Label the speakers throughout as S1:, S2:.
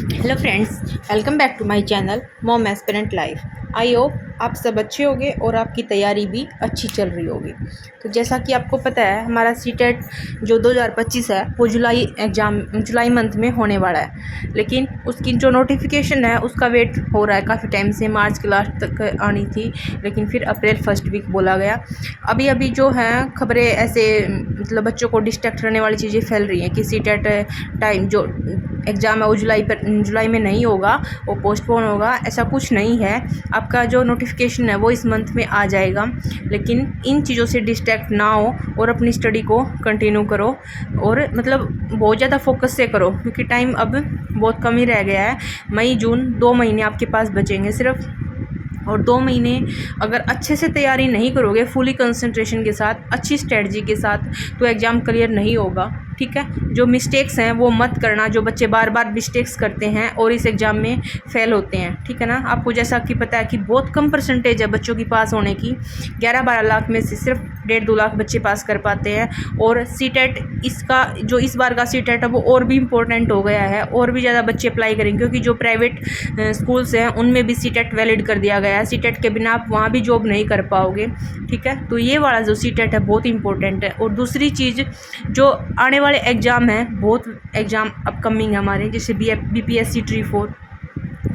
S1: Hello friends, welcome back to my channel mom aspirant life. I hope आप सब अच्छे होंगे और आपकी तैयारी भी अच्छी चल रही होगी। तो जैसा कि आपको पता है, हमारा सीटेट जो 2025 है वो जुलाई मंथ में होने वाला है। लेकिन उसकी जो नोटिफिकेशन है उसका वेट हो रहा है काफ़ी टाइम से। मार्च के लास्ट तक आनी थी, लेकिन फिर अप्रैल फर्स्ट वीक बोला गया। अभी अभी जो हैं खबरें ऐसे मतलब बच्चों को डिस्ट्रैक्ट करने वाली चीज़ें फैल रही हैं कि सीटेट टाइम जो एग्ज़ाम है वो जुलाई में नहीं होगा, वो पोस्टपोन होगा। ऐसा कुछ नहीं है, आपका जो नोटिफिकेशन है वो इस मंथ में आ जाएगा। लेकिन इन चीज़ों से डिस्ट्रैक्ट ना हो और अपनी स्टडी को कंटिन्यू करो और मतलब बहुत ज़्यादा फोकस से करो, क्योंकि टाइम अब बहुत कम ही रह गया है। मई जून 2 महीने आपके पास बचेंगे सिर्फ, और 2 महीने अगर अच्छे से तैयारी नहीं करोगे फुली कंसंट्रेशन के साथ, अच्छी स्ट्रेटजी के साथ, तो एग्ज़ाम क्लियर नहीं होगा। ठीक है, जो मिस्टेक्स हैं वो मत करना, जो बच्चे बार बार मिस्टेक्स करते हैं और इस एग्ज़ाम में फ़ेल होते हैं। ठीक है ना, आपको जैसा कि पता है कि बहुत कम परसेंटेज है बच्चों की पास होने की। 11-12 लाख में से सिर्फ 1.5-2 लाख बच्चे पास कर पाते हैं। और सीटेट इसका जो इस बार का सीटेट है वो और भी इम्पोर्टेंट हो गया है, और भी ज़्यादा बच्चे अप्लाई करेंगे, क्योंकि जो प्राइवेट स्कूल्स हैं उनमें भी सीटेट वैलिड कर दिया गया है। सीटेट के बिना आप वहाँ भी जॉब नहीं कर पाओगे। ठीक है, तो ये वाला जो सीटेट है बहुत इंपॉर्टेंट है। और दूसरी चीज़, जो आने वाले एग्ज़ाम हैं, बहुत एग्ज़ाम अपकमिंग है हमारे, जैसे BPSC tree 4,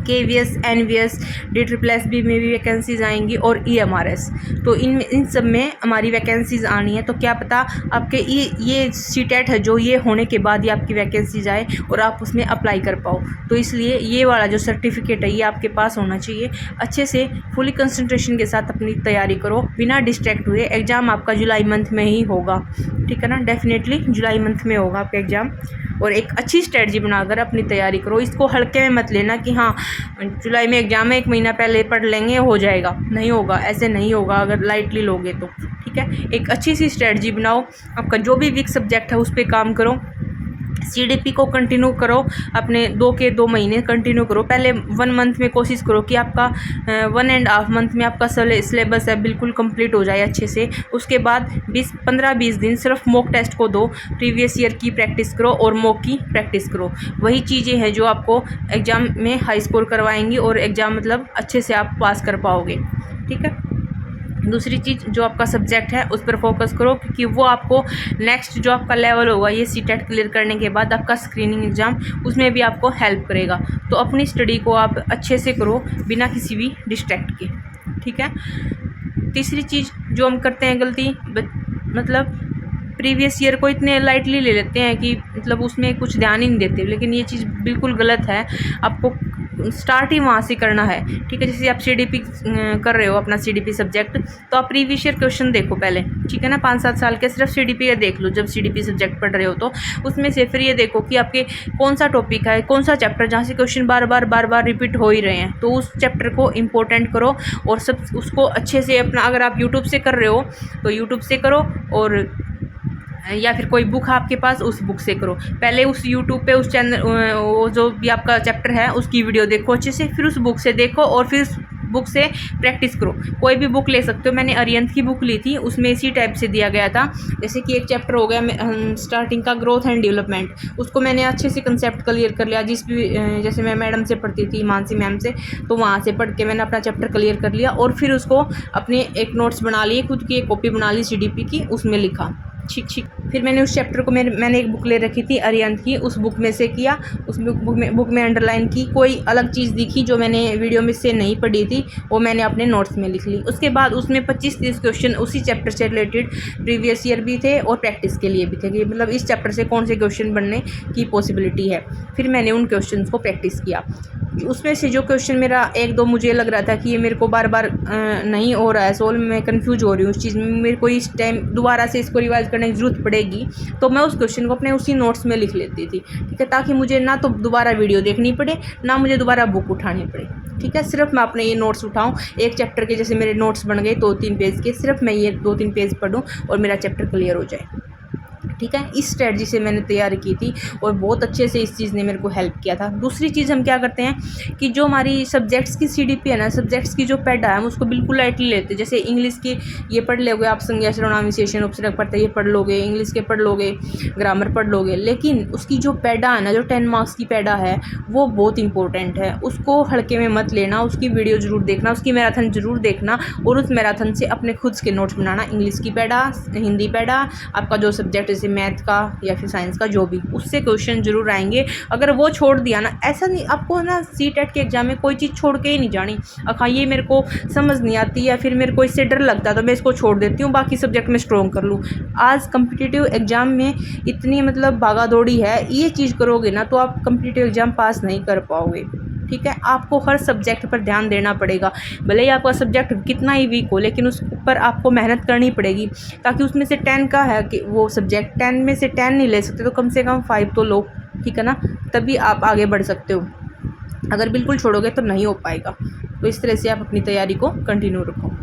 S1: KVS, NVS, DSSS में भी वैकेंसीज़ आएंगी, और EMRS। तो इन सब में हमारी वैकेंसीज़ आनी है। तो क्या पता आपके ये सीटेट है जो ये होने के बाद ही आपकी वैकेंसीज आए और आप उसमें अप्लाई कर पाओ। तो इसलिए ये वाला जो सर्टिफिकेट है ये आपके पास होना चाहिए। अच्छे से फुली कंसंट्रेशन के साथ अपनी तैयारी करो बिना डिस्ट्रैक्ट हुए। एग्ज़ाम आपका जुलाई मंथ में ही होगा। ठीक है ना, डेफिनेटली जुलाई मंथ में होगा आपका एग्ज़ाम। और एक अच्छी स्ट्रेटजी बनाकर अपनी तैयारी करो। इसको हल्के में मत लेना कि हाँ जुलाई में एग्ज़ाम है, 1 महीना पहले पढ़ लेंगे हो जाएगा। नहीं होगा, ऐसे नहीं होगा अगर लाइटली लोगे तो। ठीक है, एक अच्छी सी स्ट्रेटजी बनाओ। आपका जो भी वीक सब्जेक्ट है उस पर काम करो। CDP को कंटिन्यू करो, अपने 2 महीने कंटिन्यू करो। पहले 1 मंथ में कोशिश करो कि आपका 1.5 मंथ में आपका सिलेबस है बिल्कुल कंप्लीट हो जाए अच्छे से। उसके बाद 15-20 दिन सिर्फ मॉक टेस्ट को दो, प्रीवियस ईयर की प्रैक्टिस करो और मॉक की प्रैक्टिस करो। वही चीज़ें हैं जो आपको एग्ज़ाम में हाई स्कोर करवाएंगी और एग्ज़ाम मतलब अच्छे से आप पास कर पाओगे। ठीक है, दूसरी चीज़, जो आपका सब्जेक्ट है उस पर फोकस करो, क्योंकि वो आपको नेक्स्ट जो आपका लेवल होगा ये सीटेट क्लियर करने के बाद आपका स्क्रीनिंग एग्ज़ाम, उसमें भी आपको हेल्प करेगा। तो अपनी स्टडी को आप अच्छे से करो बिना किसी भी डिस्ट्रैक्ट के। ठीक है, तीसरी चीज़ जो हम करते हैं गलती, मतलब प्रीवियस ईयर को इतने लाइटली ले लेते हैं कि मतलब उसमें कुछ ध्यान ही नहीं देते। लेकिन ये चीज़ बिल्कुल गलत है, आपको स्टार्ट ही वहाँ से करना है। ठीक है, जैसे आप CDP कर रहे हो अपना CDP सब्जेक्ट, तो आप प्रीवियस ईयर क्वेश्चन देखो पहले। ठीक है ना, 5-7 साल के सिर्फ CDP देख लो जब CDP सब्जेक्ट पढ़ रहे हो। तो उसमें से फिर ये देखो कि आपके कौन सा टॉपिक है, कौन सा चैप्टर जहाँ से क्वेश्चन बार बार रिपीट हो ही रहे हैं, तो उस चैप्टर को इम्पोर्टेंट करो और सब उसको अच्छे से अपना, अगर आप यूट्यूब से कर रहे हो तो यूट्यूब से करो, और या फिर कोई बुक है आपके पास उस बुक से करो। पहले उस यूट्यूब पे उस चैनल वो जो भी आपका चैप्टर है उसकी वीडियो देखो अच्छे से, फिर उस बुक से देखो और फिर बुक से प्रैक्टिस करो। कोई भी बुक ले सकते हो, मैंने अरिहंत की बुक ली थी, उसमें इसी टाइप से दिया गया था। जैसे कि एक चैप्टर हो गया स्टार्टिंग का, ग्रोथ एंड डेवलपमेंट, उसको मैंने अच्छे से कंसेप्ट क्लियर कर लिया। जैसे मैं मैडम से पढ़ती थी, मानसी मैम से, तो वहाँ से पढ़ के मैंने अपना चैप्टर क्लियर कर लिया और फिर उसको अपने एक नोट्स बना लिए, खुद की एक कॉपी बना ली CDP की, उसमें लिखा। ठीक। फिर मैंने उस चैप्टर को मैंने एक बुक ले रखी थी अरिहंत की, उस बुक में से किया, उस बुक में अंडरलाइन की। कोई अलग चीज़ दिखी जो मैंने वीडियो में से नहीं पढ़ी थी वो मैंने अपने नोट्स में लिख ली। उसके बाद उसमें 25-30 क्वेश्चन उसी चैप्टर से रिलेटेड प्रीवियस ईयर भी थे और प्रैक्टिस के लिए भी थे, कि मतलब इस चैप्टर से कौन से क्वेश्चन बनने की पॉसिबिलिटी है। फिर मैंने उन क्वेश्चन को प्रैक्टिस किया। उसमें से जो क्वेश्चन मेरा 1-2 मुझे लग रहा था कि ये मेरे को बार बार नहीं हो रहा है सोल्व, मैं कंफ्यूज हो रही हूँ उस चीज़ में, मेरे को इस टाइम दोबारा से इसको रिवाइज करने की ज़रूरत पड़ेगी, तो मैं उस क्वेश्चन को अपने उसी नोट्स में लिख लेती थी। ठीक है, ताकि मुझे ना तो दोबारा वीडियो देखनी पड़े, ना मुझे दोबारा बुक उठानी पड़े। ठीक है, सिर्फ मैं अपने ये नोट्स उठाऊँ, एक चैप्टर के जैसे मेरे नोट्स बन गए 2-3 पेज के, सिर्फ मैं ये 2-3 पेज पढूँ और मेरा चैप्टर क्लियर हो जाए। ठीक है। इस स्ट्रेटजी से मैंने तैयारी की थी और बहुत अच्छे से इस चीज़ ने मेरे को हेल्प किया था। दूसरी चीज़ हम क्या करते हैं कि जो हमारी सब्जेक्ट्स की सीडीपी है ना, सब्जेक्ट्स की जो पैड है हम उसको बिल्कुल लाइटली लेते हैं। जैसे इंग्लिश की ये पढ़ लोगे आप, संज्ञा सर्वनाम विशेषण उपसर्ग प्रत्यय ये पढ़ लोगे, इंग्लिश के पढ़ लोगे, ग्रामर पढ़ लोगे, लेकिन उसकी जो पैडा है ना, जो 10 मार्क्स की पैडा है वो बहुत इंपॉर्टेंट है। उसको हल्के में मत लेना, उसकी वीडियो ज़रूर देखना, उसकी मैराथन ज़रूर देखना और उस मैराथन से अपने खुद के नोट्स बनाना। इंग्लिश की पैडा, हिंदी पैडा, आपका जो सब्जेक्ट जैसे मैथ का या फिर साइंस का जो भी, उससे क्वेश्चन जरूर आएंगे। अगर वो छोड़ दिया ना, ऐसा नहीं आपको ना सीटेट के एग्जाम में कोई चीज़ छोड़ के ही नहीं जानी। हाँ ये मेरे को समझ नहीं आती या फिर मेरे को इससे डर लगता है तो मैं इसको छोड़ देती हूँ, बाकी सब्जेक्ट में स्ट्रॉन्ग कर लूँ। आज कम्पिटिटिव एग्जाम में इतनी मतलब भागा दौड़ी है, ये चीज़ करोगे ना तो आप कम्पिटिटिव एग्जाम पास नहीं कर पाओगे। ठीक है, आपको हर सब्जेक्ट पर ध्यान देना पड़ेगा। भले ही आपका सब्जेक्ट कितना ही वीक हो, लेकिन उस पर आपको मेहनत करनी पड़ेगी, ताकि उसमें से 10 का है कि वो सब्जेक्ट 10 में से 10 नहीं ले सकते तो कम से कम 5 तो लो। ठीक है ना, तभी आप आगे बढ़ सकते हो। अगर बिल्कुल छोड़ोगे तो नहीं हो पाएगा। तो इस तरह से आप अपनी तैयारी को कंटिन्यू रखो।